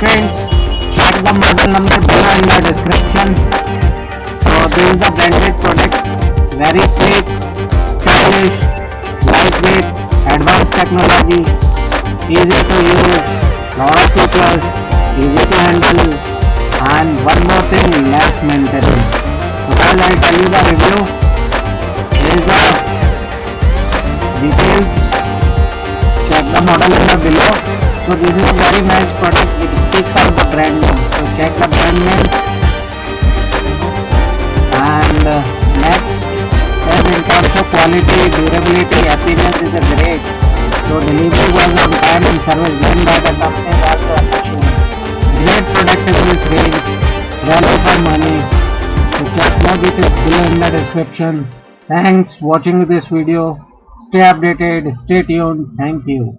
friends, check the model number below in the description. So this is the branded product, very sleek, stylish, lightweight, advanced technology, easy to use, lot of features, easy to handle, and one more thing, less maintenance. So while I tell you the review, here is the details. Check the model number below. So this is a very nice product. It speaks out the brand name. So check the brand name. And next, as in terms of quality, durability, happiness is a great. So delivery was on time and service done by the company is also efficient. Great product in this range. Value for money. So check more details below in the description. Thanks watching this video. Stay updated. Stay tuned. Thank you.